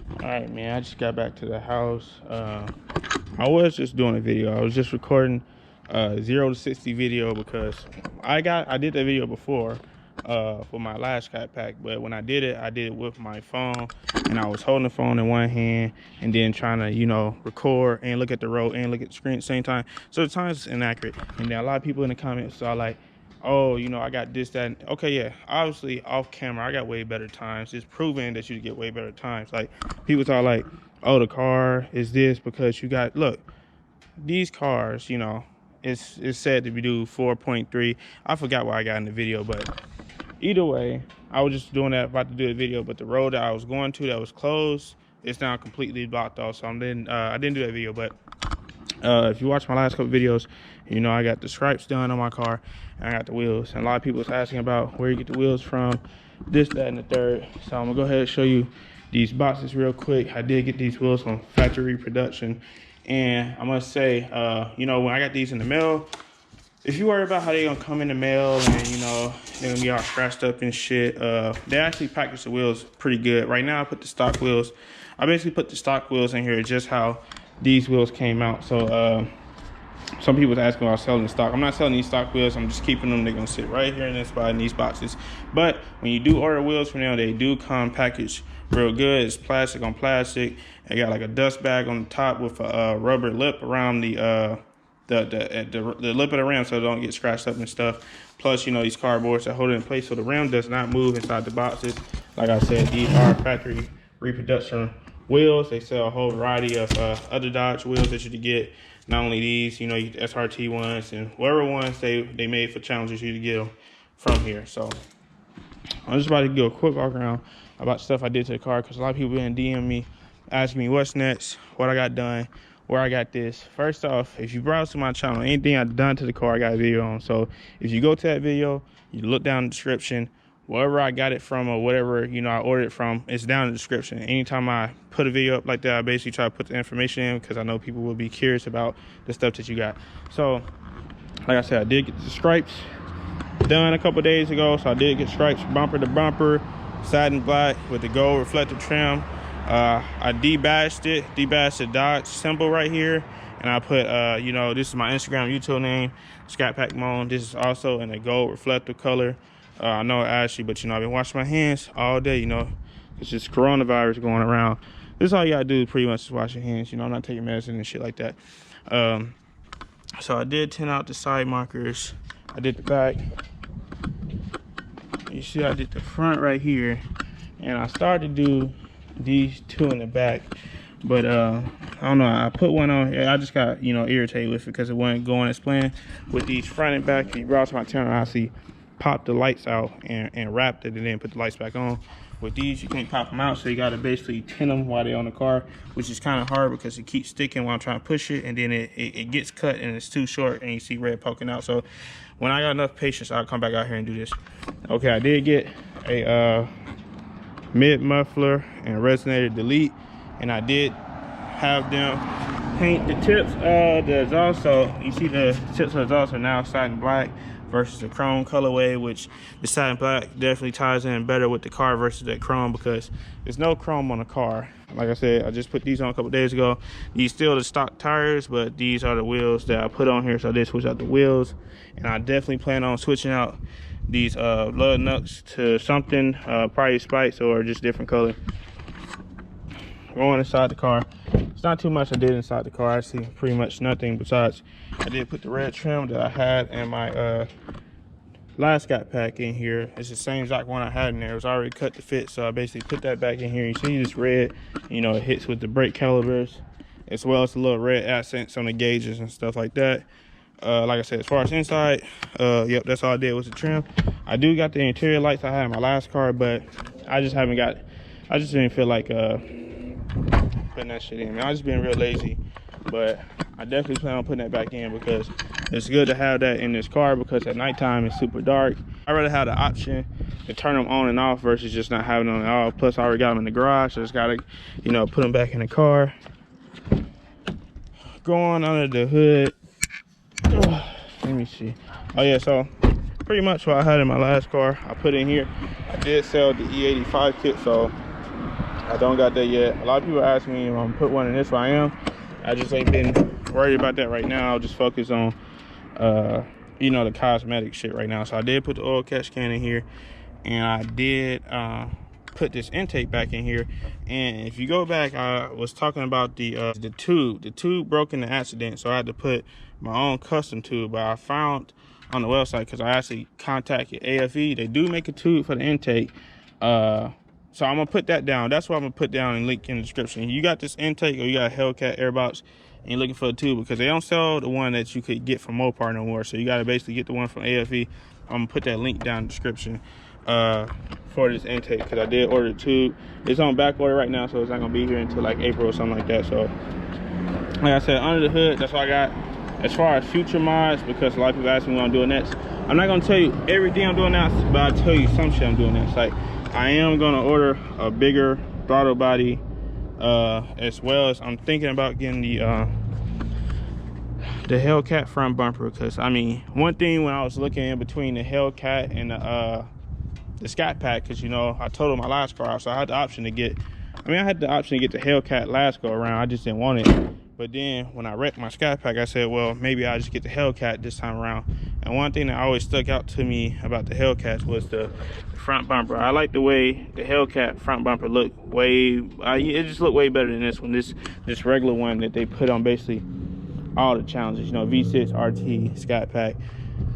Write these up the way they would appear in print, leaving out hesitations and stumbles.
All right, man, I just got back to the house. I was just doing a video. I was just recording 0 to 60 video because I did that video before for my last Scatpack, but when I did it with my phone, and I was holding the phone in one hand and then trying to, record and look at the road and look at the screen at the same time. So the times it's inaccurate. And then a lot of people in the comments are like, oh, I got this, that, and okay, yeah, obviously off camera I got way better times. It's proven that you get way better times. Like, people talk like, oh, the car is this because you got, look, these cars, it's said to be do 4.3. I forgot what I got in the video, but either way, I was just doing that, about to do a video, but the road that I was going to that was closed, it's now completely blocked off, so I didn't do that video. But if you watch my last couple videos, I got the stripes done on my car and I got the wheels, and a lot of people was asking about where you get the wheels from, this, that, and the third. So I'm gonna go ahead and show you these boxes real quick. I did get these wheels from factory production, and I must say, when I got these in the mail, if you worry about how they're gonna come in the mail and they're gonna be all scratched up and shit, they actually package the wheels pretty good. Right now I put the stock wheels, I basically put the stock wheels in here just how these wheels came out. So some people was asking about selling the stock. I'm not selling these stock wheels, I'm just keeping them. They're gonna sit right here in this spot in these boxes. But when you do order wheels from them, they do come packaged real good. It's plastic on plastic. They got like a dust bag on the top with a rubber lip around the lip of the rim so it don't get scratched up and stuff. Plus, these cardboards that hold it in place so the rim does not move inside the boxes. Like I said, these are factory reproduction wheels. They sell a whole variety of other Dodge wheels that you can get. Not only these, you get the SRT ones and whatever ones they made for challenges, you to get them from here. So I'm just about to do a quick walk around about stuff I did to the car, because a lot of people been DM me, asking me what's next, what I got done, where I got this. First off, if you browse to my channel, anything I've done to the car I got a video on. So if you go to that video, you look down in the description, wherever I got it from or whatever I ordered it from, it's down in the description. Anytime I put a video up like that, I basically try to put the information in, because I know people will be curious about the stuff that you got. So like I said, I did get the stripes done a couple days ago. So I did get stripes bumper to bumper, satin black with the gold reflective trim. I debadged the Dodge symbol right here, and I put this is my Instagram YouTube name, Scatpack Moan. This is also in a gold reflective color. I know I asked you, but I've been washing my hands all day. It's just coronavirus going around. This is all you gotta do, pretty much, is wash your hands. I'm not taking medicine and shit like that. So I did tint out the side markers. I did the back. You see, I did the front right here, and I started to do these two in the back, but I don't know, I put one on here. I just got irritated with it because it wasn't going as planned. With these front and back, if you browse my channel, I see pop the lights out and wrapped it and then put the lights back on. With these, you can't pop them out, so you got to basically tint them while they're on the car, which is kind of hard because it keeps sticking while I'm trying to push it, and then it gets cut and it's too short and you see red poking out. So when I got enough patience, I'll come back out here and do this. Okay, I did get a mid muffler and resonator delete, and I did have them paint the tips of the exhaust. So you see the tips of the exhaust are now satin black versus the chrome colorway, which the satin black definitely ties in better with the car versus that chrome, because there's no chrome on the car. Like I said, I just put these on a couple days ago. These still the stock tires, but these are the wheels that I put on here. So I did switch out the wheels, and I definitely plan on switching out these lug nuts to something, probably spikes or just different color. Going inside the car, it's not too much I did inside the car. I see pretty much nothing, besides I did put the red trim that I had in my last Scatpack in here. It's the same exact one I had in there. It was already cut to fit, so I basically put that back in here. You see this red, it hits with the brake calipers, as well as the little red accents on the gauges and stuff like that. Like I said, as far as inside, yep, that's all I did was the trim. I do got the interior lights I had in my last car, but I just didn't feel like putting that shit in. I just been real lazy, but I definitely plan on putting that back in, because it's good to have that in this car, because at nighttime it's super dark. I'd rather have the option to turn them on and off versus just not having them at all. Plus I already got them in the garage, so I just gotta put them back in the car. Going under the hood, let me see. Oh yeah, so pretty much what I had in my last car I put in here. I did sell the E85 kit, so I don't got that yet. A lot of people ask me if I'm gonna put one in this one. I am. I just ain't been worried about that right now. I'll just focus on you know, the cosmetic shit right now. So I did put the oil catch can in here, and I did put this intake back in here. And if you go back, I was talking about the tube. The tube broke in the accident, so I had to put my own custom tube. But I found on the website, because I actually contacted AFE, they do make a tube for the intake. So I'm gonna put that down. That's what I'm gonna put down and link in the description. You got this intake, or you got a HELLCAT airbox, and you're looking for a tube, because they don't sell the one that you could get from Mopar no more. So you gotta basically get the one from AFE. I'm gonna put that link down in the description for this intake, because I did order the tube. It's on back order right now, so it's not gonna be here until like April or something like that. So like I said, under the hood, that's what I got. As far as future mods, because a lot of people ask me what I'm doing next, I'm not gonna tell you everything I'm doing next, but I'll tell you some shit I'm doing next. Like, I am gonna order a bigger throttle body, as well as I'm thinking about getting the HELLCAT front bumper. Because I mean, one thing when I was looking in between the HELLCAT and the Scatpack, because you know, I totaled my last car out, so I had the option to get, I had the option to get the HELLCAT last go around. I just didn't want it. But then when I wrecked my Scatpack, I said, well, maybe I'll just get the HELLCAT this time around. And one thing that always stuck out to me about the HELLCATs was the front bumper. I like the way the HELLCAT front bumper looked. It just looked way better than this one. This regular one that they put on basically all the challenges, you know, V6, RT, Scatpack.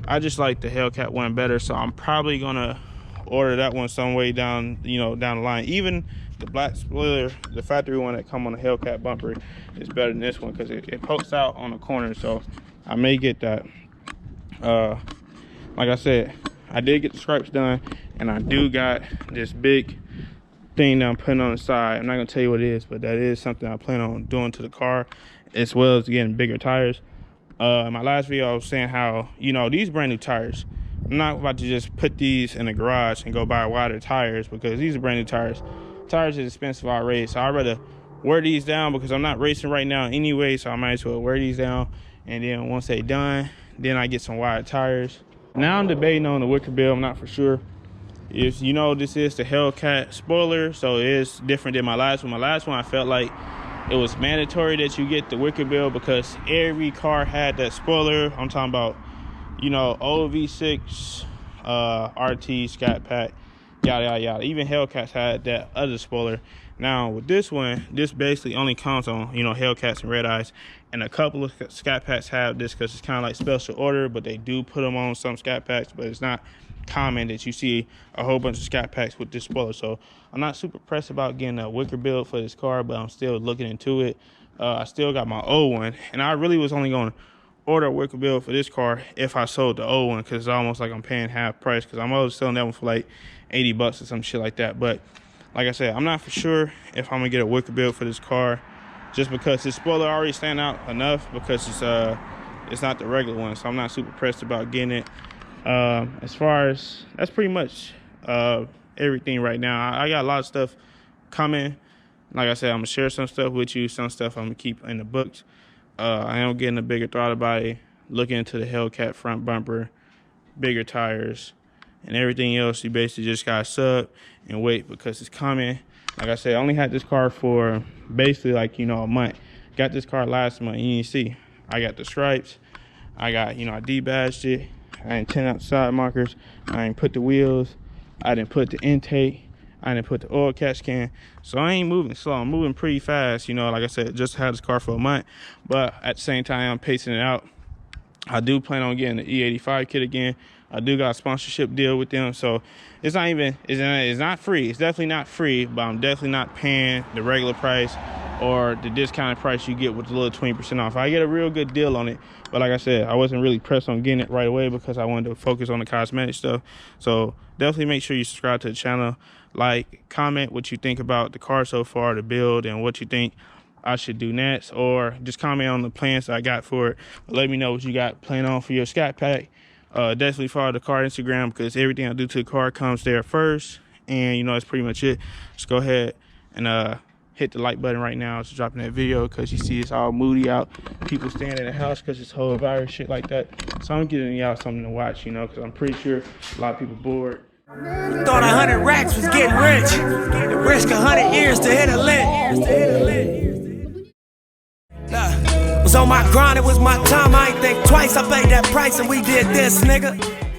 I just like the HELLCAT one better, so I'm probably gonna order that one some way down, you know, down the line. Even the black spoiler, the factory one that come on the HELLCAT bumper, is better than this one, because it pokes out on the corner. So I may get that. Like I said, I did get the stripes done, and I do got this big thing that I'm putting on the side. I'm not gonna tell you what it is, but that is something I plan on doing to the car, as well as getting bigger tires. In my last video, I was saying how, you know, these brand new tires, I'm not about to just put these in the garage and go buy wider tires, because these are brand new tires. Tires is expensive already, so I'd rather wear these down, because I'm not racing right now anyway, so I might as well wear these down, and then once they done, then I get some wide tires. Now I'm debating on the wicker bill. I'm not for sure. If you know, this is the HELLCAT spoiler, so it is different than my last one. My last one, I felt like it was mandatory that you get the wicker bill, because every car had that spoiler. I'm talking about, you know, old V6, RT, Scatpack, yada yada yada. Even HELLCATs had that other spoiler. Now with this one, this basically only counts on, you know, HELLCATs and red eyes, and a couple of Scatpacks have this, because it's kind of like special order, but they do put them on some Scatpacks. But it's not common that you see a whole bunch of Scatpacks with this spoiler. So I'm not super pressed about getting a wicker build for this car, but I'm still looking into it. I still got my old one, and I really was only going to order a wicker build for this car if I sold the old one, because it's almost like I'm paying half price, because I'm always selling that one for like 80 bucks or some shit like that. But like I said, I'm not for sure if I'm gonna get a wicker build for this car, just because this spoiler already stand out enough, because it's not the regular one. So I'm not super pressed about getting it. As far as, that's pretty much everything right now. I got a lot of stuff coming. Like I said, I'm gonna share some stuff with you, some stuff I'm gonna keep in the books. I am getting a bigger throttle body, looking into the HELLCAT front bumper, bigger tires, and everything else. You basically just gotta sub and wait, because it's coming. Like I said, I only had this car for basically like, you know, a month. Got this car last month, and you see I got the stripes, I got, you know, I debadged it, I didn't tint out the side markers, I didn't put the wheels, I didn't put the intake, I didn't put the oil catch can. So I ain't moving slow, I'm moving pretty fast. You know, like I said, just had this car for a month, but at the same time I'm pacing it out. I do plan on getting the E85 kit again. I do got a sponsorship deal with them, so it's not even, it's not free. It's definitely not free, but I'm definitely not paying the regular price or the discounted price you get with the little 20% off. I get a real good deal on it, but like I said, I wasn't really pressed on getting it right away, because I wanted to focus on the cosmetic stuff. So definitely make sure you subscribe to the channel, like, comment what you think about the car so far, the build, and what you think I should do next, or just comment on the plans that I got for it. Let me know what you got planned on for your Scatpack. Definitely follow the car Instagram, because everything I do to the car comes there first. And you know, that's pretty much it. Just go ahead and hit the like button right now. Just dropping that video, because you see it's all moody out, people staying in the house because it's whole virus shit like that. So I'm giving y'all something to watch, you know, because I'm pretty sure a lot of people bored. Thought 100 racks was getting rich. Risk 100 years to hit a lick. Was on my grind, it was my time. I ain't think twice. I paid that price and we did this, nigga.